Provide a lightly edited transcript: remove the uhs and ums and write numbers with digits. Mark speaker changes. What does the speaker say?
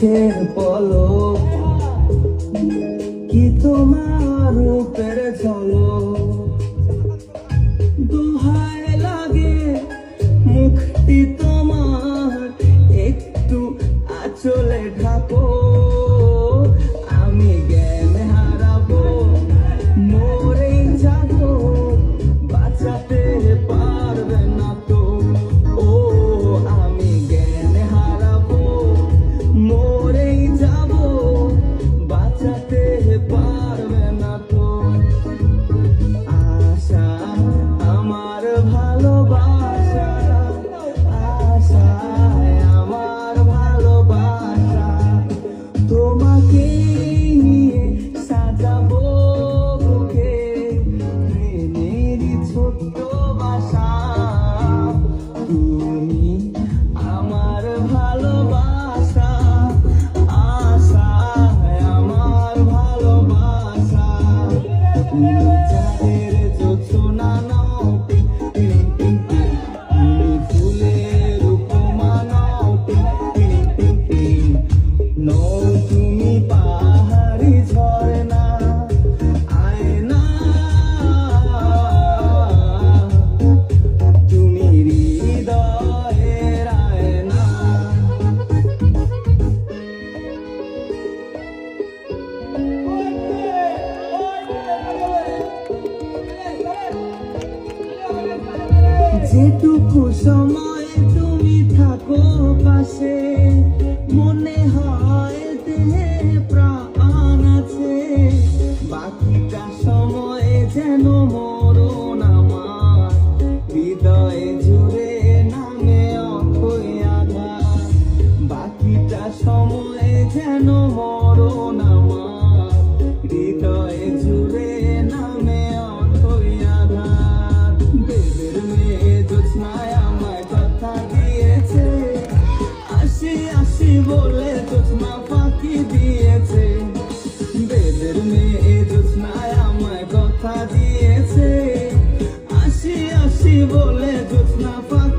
Speaker 1: চোখের পলক কি তোমার রূপের ঝলক, দোহায় লাগে মুখটি তোমার একটু আঁচলে ঢাকো, আমি জ্ঞান হারাবো মরেই যাবো বাঁচাতে পারবে না তো। ও আমি জ্ঞান হারাবো মরেই যাবো বাঁচাতে পারবে না তো। আশা আমার ভালোবাসা, আশায় আমার ভালোবাসা, তোমাকে নিয়ে সাজাবো বুকে প্রেমেরই ছোট্ট বাসা। তুমি আমার ভালোবাসা, আশায় আমার ভালোবাসা, তুমি চাঁদের জোছনা নাও টিং টিং টিং টিং, তুমি ফুলের উপমা নাও টিং টিং টিং টিং, নও তুমি পাহাড়ি ঝরনা আয়না, তুমি হৃদয়ের আয়না। যেটুকু সময় তুমি থাকো পাশে মনে হয় দেহে প্রাণ আছে, বাকিটা সময় যেন মরণ আমার হৃদয়ে জুড়ে নামে অথই আঘাত, বাকিটা সময় যেন মরণ আমার হৃদয়ে জুড়ে নামে অথই আঘাত। বেদের মেয়ে জোছনায় আমায় কথা দিয়েছে, আসি আসি বলে জোছনা ফাঁকি দিয়েছে, বেদের মেয়ে জোছনায় আমায় কথা দিয়েছে, আসি আসি বলে জোছনা ফাঁকি